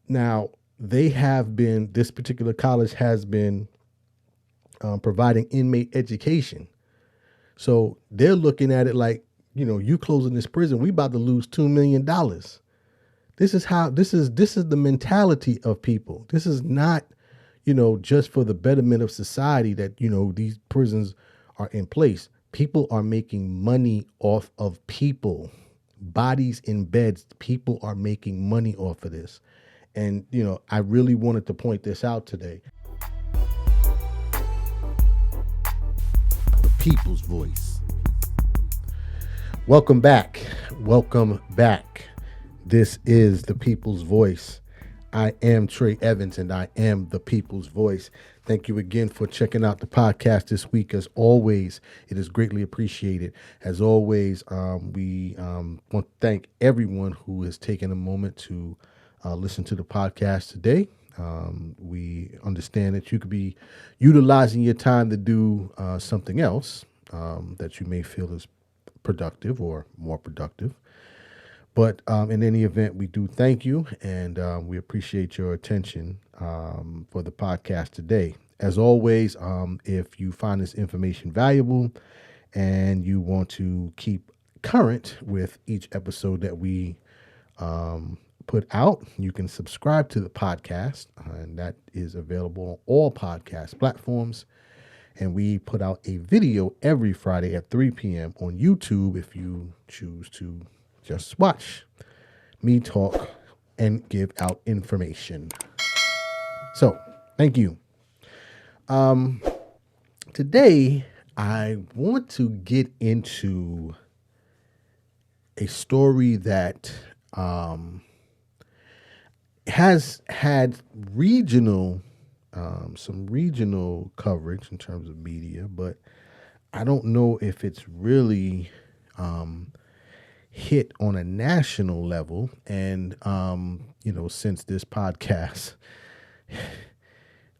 Now, this particular college has been providing inmate education. So they're looking at it like, you closing this prison, we about to lose $2 million. This is the mentality of people. This is not, just for the betterment of society that, these prisons are in place. People are making money off of people, bodies in beds. People are making money off of this. And, I really wanted to point this out today. The people's voice. Welcome back. Welcome back. This is the people's voice. I am Trey Evans and I am the people's voice. Thank you again for checking out the podcast this week. As always, it is greatly appreciated. As always, we want to thank everyone who has taken a moment to listen to the podcast today. We understand that you could be utilizing your time to do something else that you may feel is productive or more productive. But in any event, we do thank you, and we appreciate your attention for the podcast today. As always, if you find this information valuable and you want to keep current with each episode that we put out, you can subscribe to the podcast, and that is available on all podcast platforms. And we put out a video every Friday at 3 p.m. on YouTube if you choose to just watch me talk and give out information. So, thank you. Today, I want to get into a story that has had some regional coverage in terms of media, but I don't know if it's really hit on a national level. And, since this podcast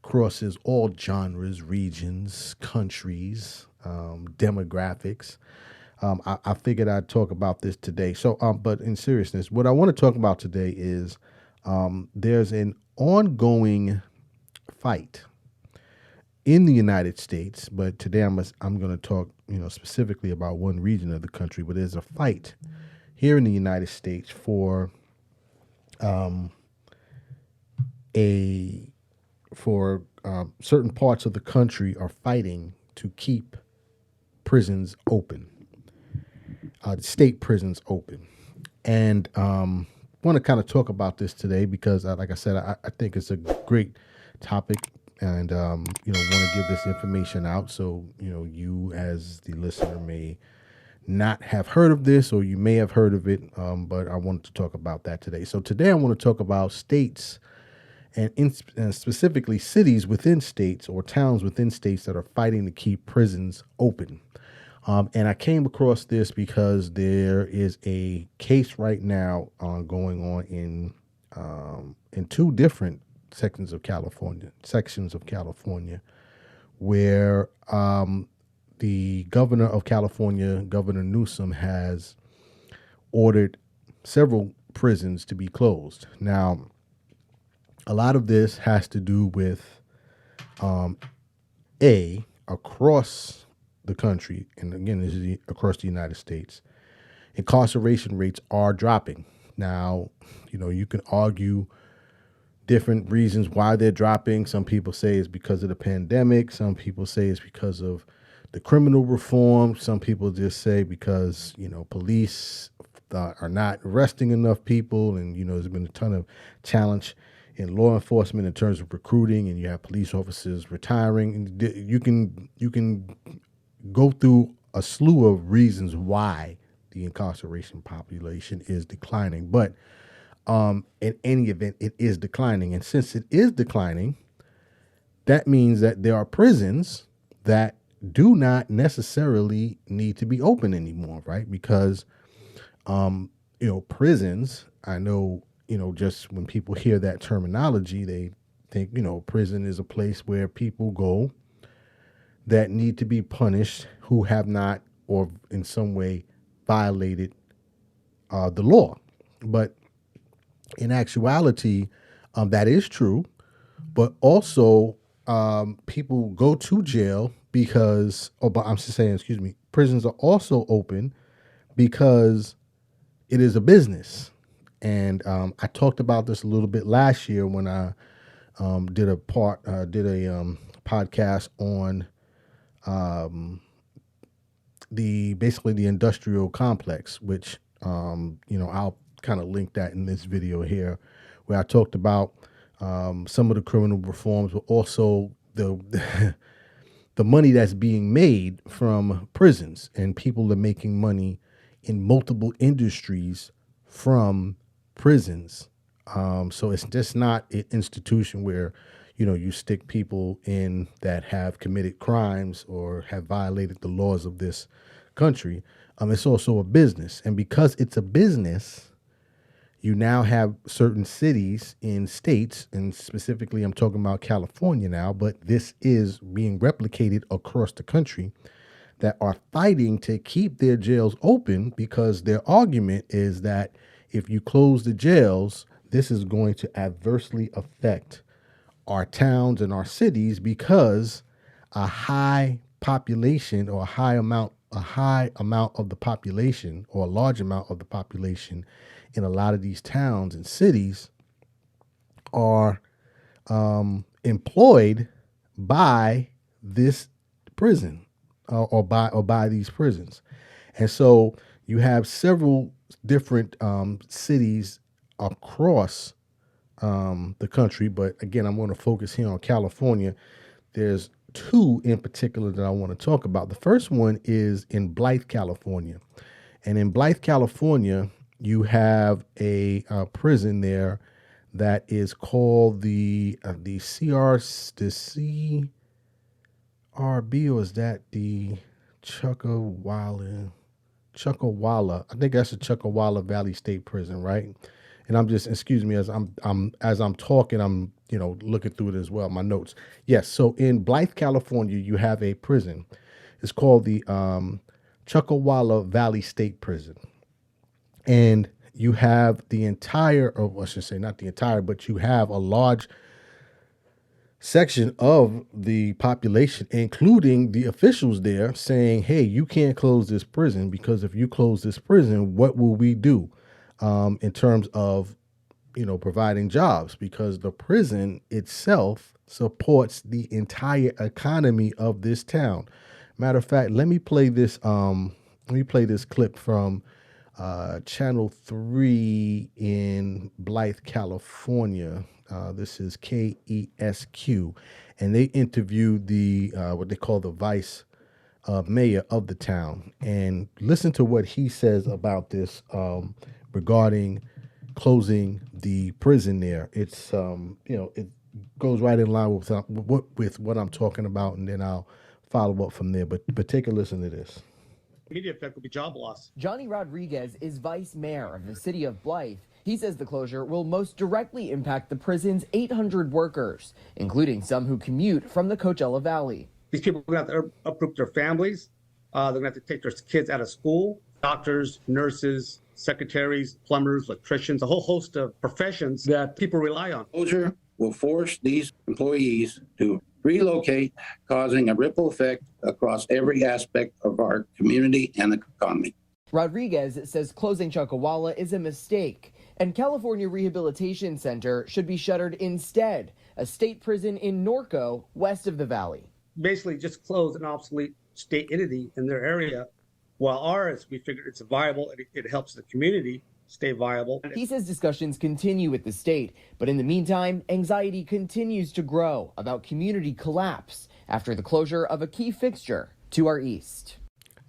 crosses all genres, regions, countries, demographics, I figured I'd talk about this today. So, but in seriousness, what I want to talk about today is there's an ongoing fight in the United States, but today I'm going to talk, specifically about one region of the country. But there's a fight here in the United States for certain parts of the country are fighting to keep prisons open, state prisons open, and want to kind of talk about this today because, like I said, I think it's a great topic. And, want to give this information out so, you as the listener may not have heard of this, or you may have heard of it, but I wanted to talk about that today. So today I want to talk about states and specifically cities within states or towns within states that are fighting to keep prisons open. And I came across this because there is a case right now going on in two different sections of California, where the governor of California, Governor Newsom, has ordered several prisons to be closed. Now, a lot of this has to do with across the country, and again, this is across the United States, incarceration rates are dropping. Now, you can argue different reasons why they're dropping. Some people say it's because of the pandemic. Some people say it's because of the criminal reform. Some people just say because, police are not arresting enough people. And, there's been a ton of challenge in law enforcement in terms of recruiting, and you have police officers retiring. And you can go through a slew of reasons why the incarceration population is declining. But in any event, it is declining. And since it is declining, that means that there are prisons that do not necessarily need to be open anymore, right? Because, prisons, I know, just when people hear that terminology, they think, prison is a place where people go that need to be punished who have not or in some way violated the law. But in actuality, That is true, but also people go to jail because, oh, but I'm just saying, excuse me, prisons are also open because it is a business. And I talked about this a little bit last year when I did a podcast on the basically the industrial complex, which I'll kind of link that in this video here, where I talked about some of the criminal reforms, but also the the money that's being made from prisons, and people are making money in multiple industries from prisons. So it's just not an institution where, you stick people in that have committed crimes or have violated the laws of this country. It's also a business. And because it's a business, you now have certain cities in states, and specifically I'm talking about California now, but this is being replicated across the country, that are fighting to keep their jails open because their argument is that if you close the jails, this is going to adversely affect our towns and our cities, because a high population or a high amount of the population, or a large amount of the population in a lot of these towns and cities are employed by this prison, or by these prisons. And so you have several different cities across the country, but again, I'm going to focus here on California. There's two in particular that I want to talk about. The first one is in Blythe, California. And in Blythe, California, you have a prison there that is called the CRB, or is that the Chuckawalla? I think that's the Chuckawalla Valley State Prison, right? And I'm just, excuse me, as I'm talking, I'm looking through it as well, my notes. Yes, so in Blythe, California, you have a prison. It's called the Chuckawalla Valley State Prison, and you have the entire, or I should say, not the entire, but you have a large section of the population, including the officials there, saying, hey, you can't close this prison, because if you close this prison, what will we do in terms of providing jobs? Because the prison itself supports the entire economy of this town. Matter of fact, let me play this clip from Channel 3 in Blythe, California. This is KESQ, and they interviewed the what they call the vice mayor of the town. And listen to what he says about this regarding closing the prison there. It's it goes right in line with what I'm talking about, and then I'll follow up from there. But take a listen to this. Immediate effect will be job loss. Johnny Rodriguez is vice mayor of the city of Blythe. He says the closure will most directly impact the prison's 800 workers, including some who commute from the Coachella Valley. These people are going to have to uproot their families. They're going to have to take their kids out of school. Doctors, nurses, secretaries, plumbers, electricians, a whole host of professions that people rely on. Closure will force these employees to relocate, causing a ripple effect across every aspect of our community and the economy. Rodriguez says closing Chuckawalla is a mistake, and California Rehabilitation Center should be shuttered instead, a state prison in Norco, west of the valley. Basically just close an obsolete state entity in their area, while ours, we figured it's viable, it helps the community stay viable. He says discussions continue with the state, but in the meantime, anxiety continues to grow about community collapse after the closure of a key fixture to our east.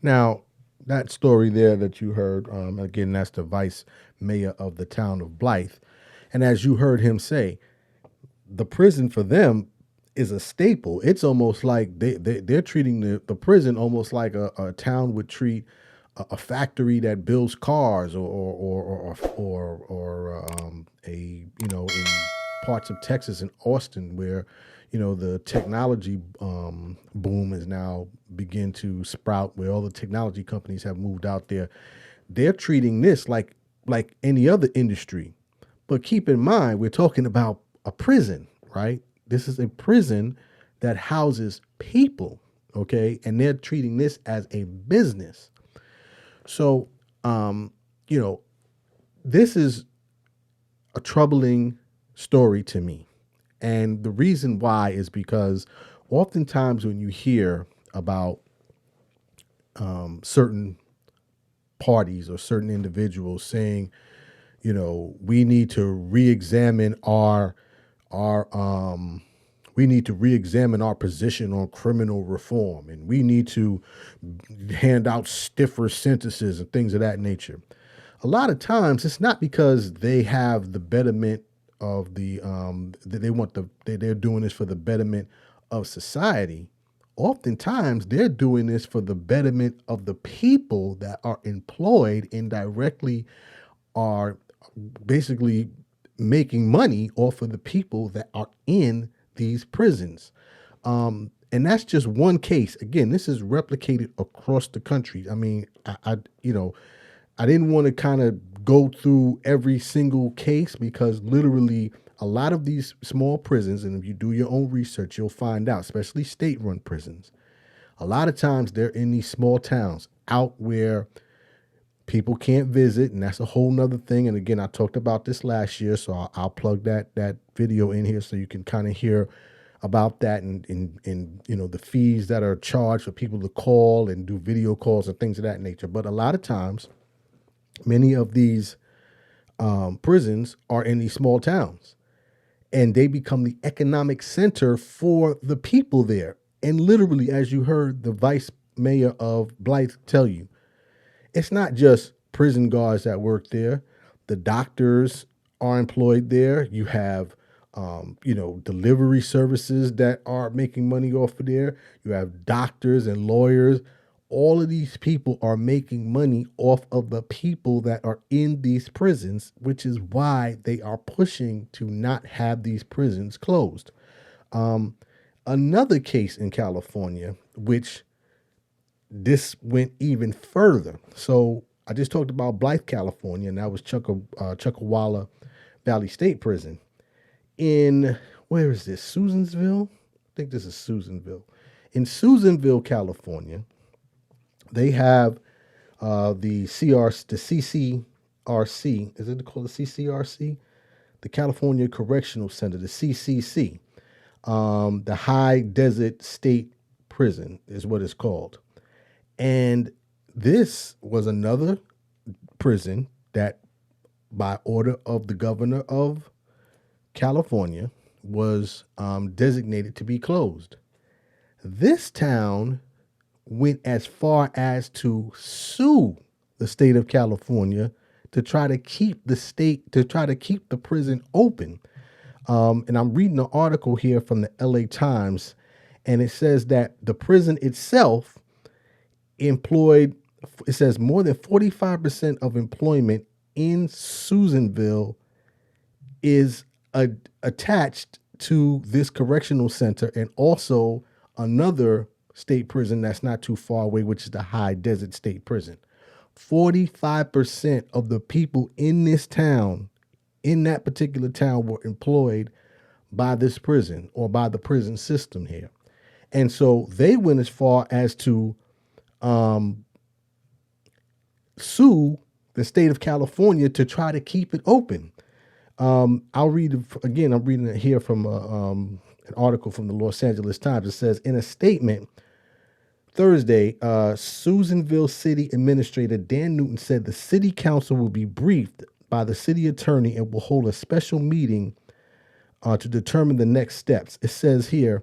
Now, that story there that you heard, again, that's the vice mayor of the town of Blythe. And as you heard him say, the prison for them is a staple. It's almost like they're treating the prison almost like a town would treat a factory that builds cars, or in parts of Texas and Austin, where the technology boom is now begin to sprout, where all the technology companies have moved out there. They're treating this like any other industry. But keep in mind, we're talking about a prison, right? This is a prison that houses people, okay? And they're treating this as a business. So, you know, this is a troubling story to me. And the reason why is because oftentimes when you hear about certain parties or certain individuals saying, you know, we need to re-examine our we need to re-examine our position on criminal reform, and we need to hand out stiffer sentences and things of that nature. A lot of times it's not because they have the betterment of they want they're doing this for the betterment of society. Oftentimes they're doing this for the betterment of the people that are employed and directly are basically making money off of the people that are in these prisons. And that's just one case. Again, this is replicated across the country. I mean, I didn't want to kind of go through every single case because literally a lot of these small prisons, and if you do your own research, you'll find out, especially state-run prisons, a lot of times they're in these small towns out where people can't visit, and that's a whole nother thing. And again, I talked about this last year, so I'll plug that video in here so you can kind of hear about that and the fees that are charged for people to call and do video calls and things of that nature. But a lot of times, many of these prisons are in these small towns, and they become the economic center for the people there. And literally, as you heard the vice mayor of Blythe tell you, it's not just prison guards that work there. The doctors are employed there. You have, delivery services that are making money off of there. You have doctors and lawyers. All of these people are making money off of the people that are in these prisons, which is why they are pushing to not have these prisons closed. Another case in California, which this went even further. So I just talked about Blythe, California, and that was Chuckawalla Valley State Prison. Where is this? Susansville? I think this is Susanville. In Susanville, California, they have the CCRC. Is it called the CCRC? The California Correctional Center, the CCC. The High Desert State Prison is what it's called. And this was another prison that, by order of the governor of California, was designated to be closed. This town went as far as to sue the state of California to try to keep the prison open. And I'm reading an article here from the LA Times, and it says that the prison itself it says more than 45% of employment in Susanville is attached to this correctional center, and also another state prison that's not too far away, which is the High Desert State Prison. 45% of the people in this town, in that particular town, were employed by this prison or by the prison system here. And so they went as far as to sue the state of California to try to keep it open. I'll read it again. I'm reading it here from an article from the Los Angeles Times. It says, in a statement Thursday, Susanville City Administrator Dan Newton said the city council will be briefed by the city attorney and will hold a special meeting to determine the next steps. It says here,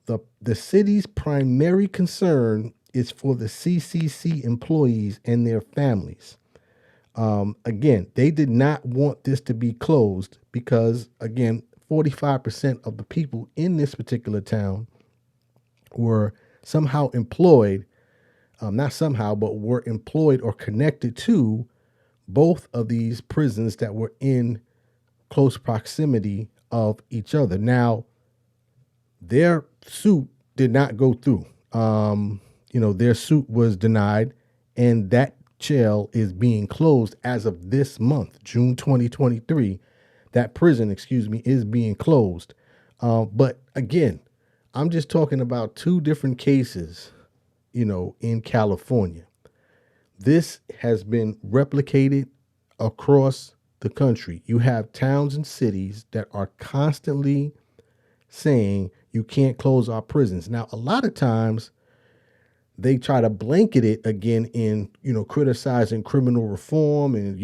the city's primary concern is for the CCC employees and their families. Again, they did not want this to be closed because, again, 45% of the people in this particular town were somehow employed, not somehow, but were employed or connected to both of these prisons that were in close proximity of each other. Now, their suit did not go through. Their suit was denied, and that jail is being closed as of this month, June 2023. that prison, excuse me, is being closed. But again, I'm just talking about two different cases, in California. This has been replicated across the country. You have towns and cities that are constantly saying you can't close our prisons. Now, a lot of times they try to blanket it again in, criticizing criminal reform and,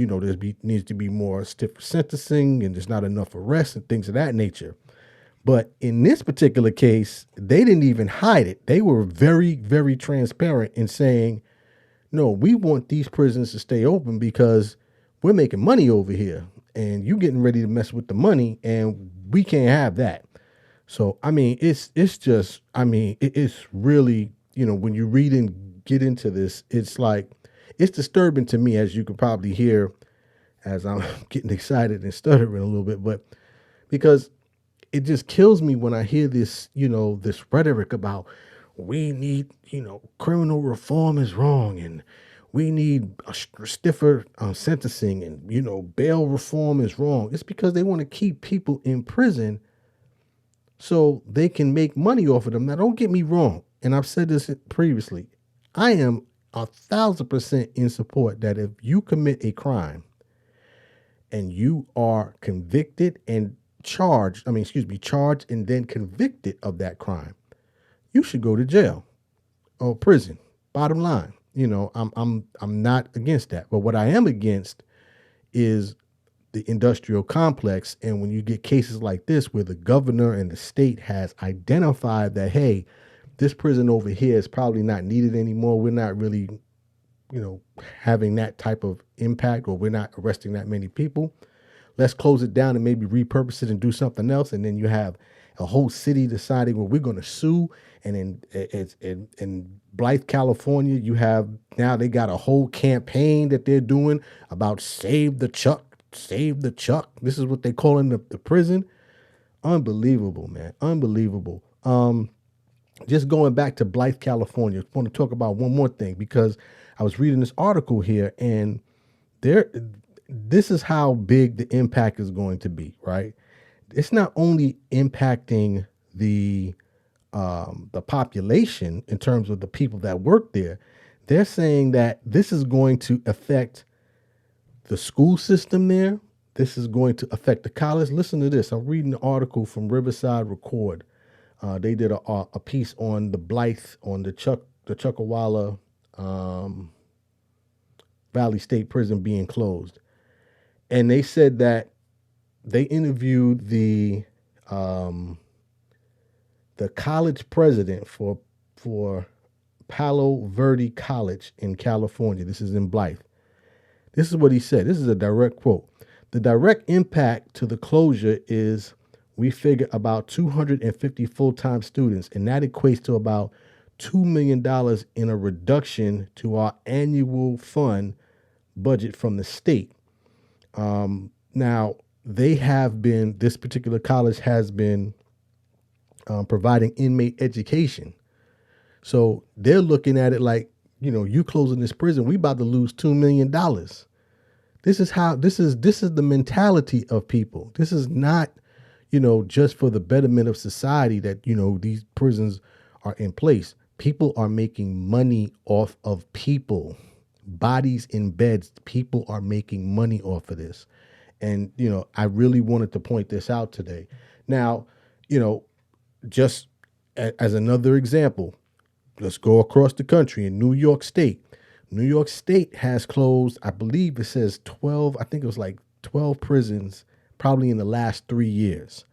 needs to be more stiffer sentencing and there's not enough arrests and things of that nature. But in this particular case, they didn't even hide it. They were very, very transparent in saying, no, we want these prisons to stay open because we're making money over here and you getting ready to mess with the money and we can't have that. So, I mean, it's just, it's really, when you read and get into this, it's like, it's disturbing to me, as you could probably hear as I'm getting excited and stuttering a little bit, but because it just kills me when I hear this, this rhetoric about we need, criminal reform is wrong and we need a stiffer sentencing and, bail reform is wrong. It's because they want to keep people in prison so they can make money off of them. Now, don't get me wrong. And I've said this previously. I am 1,000% in support that if you commit a crime and you are convicted and charged and then convicted of that crime, you should go to jail or prison. Bottom line, I'm not against that. But what I am against is the industrial complex. And when you get cases like this, where the governor and the state has identified that, hey, this prison over here is probably not needed anymore. We're not really, having that type of impact, or we're not arresting that many people. Let's close it down and maybe repurpose it and do something else. And then you have a whole city deciding, well, we're going to sue. And in Blythe, California, you have now they got a whole campaign that they're doing about save the Chuck, save the Chuck. This is what they call in the prison. Unbelievable, man. Unbelievable. Just going back to Blythe, California, I want to talk about one more thing because I was reading this article here and this is how big the impact is going to be, right? It's not only impacting the population in terms of the people that work there. They're saying that this is going to affect the school system there. This is going to affect the college. Listen to this. I'm reading an article from Riverside Record. They did a piece on the Blythe, on the Chuckawalla Valley State Prison being closed. And they said that they interviewed the college president for Palo Verde College in California. This is in Blythe. This is what he said. This is a direct quote. The direct impact to the closure is we figure about 250 full-time students, and that equates to about $2 million in a reduction to our annual fund budget from the state. Now, this particular college has been providing inmate education. So they're looking at it like, you closing this prison, we about to lose $2 million. This is the mentality of people. This is not, just for the betterment of society that, these prisons are in place. People are making money off of people, bodies in beds. People are making money off of this. And, I really wanted to point this out today. Now, just as another example, let's go across the country in New York State. New York State has closed, I believe it says 12, I think it was like 12 prisons probably in the last 3 years.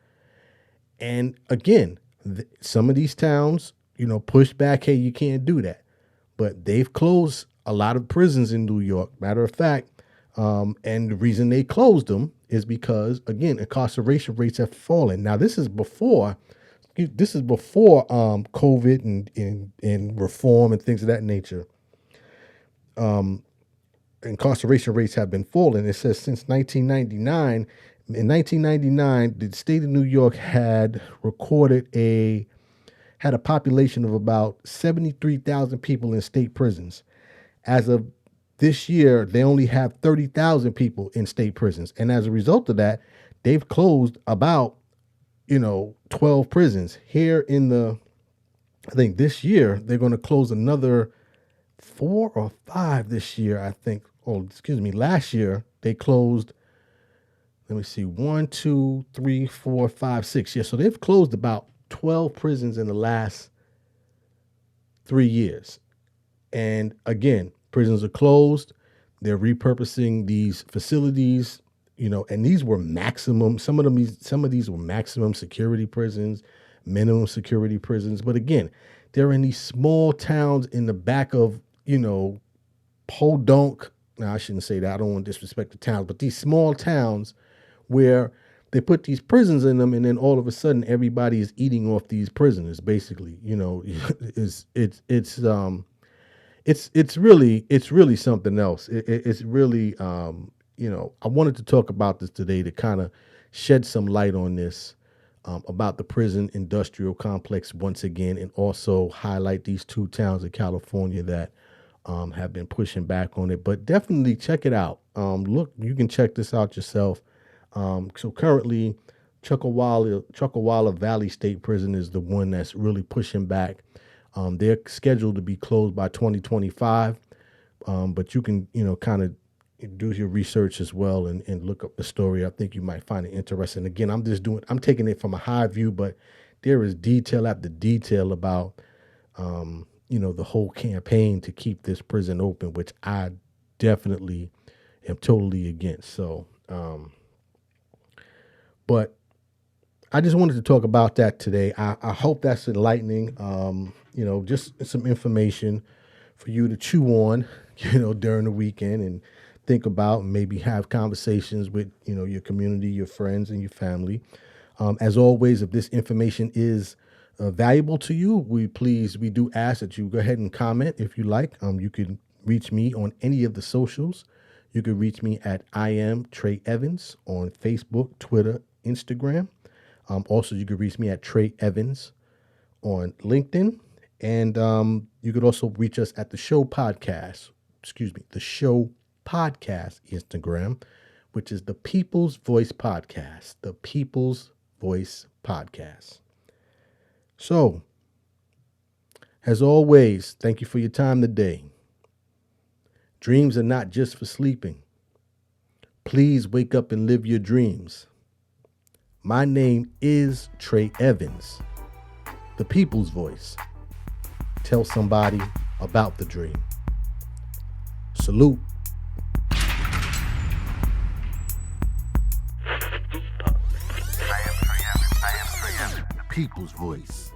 And again, some of these towns, pushed back, hey, you can't do that. But they've closed a lot of prisons in New York. Matter of fact, and the reason they closed them is because, again, incarceration rates have fallen. Now, this is before COVID and reform and things of that nature. Incarceration rates have been falling. It says since 1999. In 1999, the state of New York had a population of about 73,000 people in state prisons. As of this year, they only have 30,000 people in state prisons. And as a result of that, they've closed about 12 prisons here I think this year they're going to close another 4 or 5 this year, I think. Oh, excuse me. Last year they closed, let me see, 1, 2, 3, 4, 5, 6. Yeah, so they've closed about 12 prisons in the last 3 years. And again, prisons are closed. They're repurposing these facilities, and these were maximum. Some of these were maximum security prisons, minimum security prisons. But again, they're in these small towns in the back of, Podunk. Now, I shouldn't say that. I don't want to disrespect the towns, but these small towns where they put these prisons in them, and then all of a sudden everybody is eating off these prisoners. Basically, it's really something else. It's really I wanted to talk about this today to kind of shed some light on this. About the prison industrial complex once again, and also highlight these 2 towns in California that have been pushing back on it. But definitely check it out. Look, you can check this out yourself. So currently, Chuckawalla Valley State Prison is the one that's really pushing back. They're scheduled to be closed by 2025, but you can kind of do your research as well and look up the story. I think you might find it interesting. Again, I'm taking it from a high view, but there is detail after detail about, the whole campaign to keep this prison open, which I definitely am totally against. So, but I just wanted to talk about that today. I hope that's enlightening. Just some information for you to chew on, during the weekend and think about, and maybe have conversations with, your community, your friends, and your family. As always, if this information is valuable to you, we do ask that you go ahead and comment if you like. You can reach me on any of the socials. You can reach me at I am Trey Evans on Facebook, Twitter, Instagram. Also, you can reach me at Trey Evans on LinkedIn. And you could also reach us at the Show Podcast Instagram, which is the People's Voice Podcast, the People's Voice Podcast. So, as always, thank you for your time today. Dreams are not just for sleeping. Please wake up and live your dreams. My name is Trey Evans, the People's Voice. Tell somebody about the dream. Salute. People's Voice.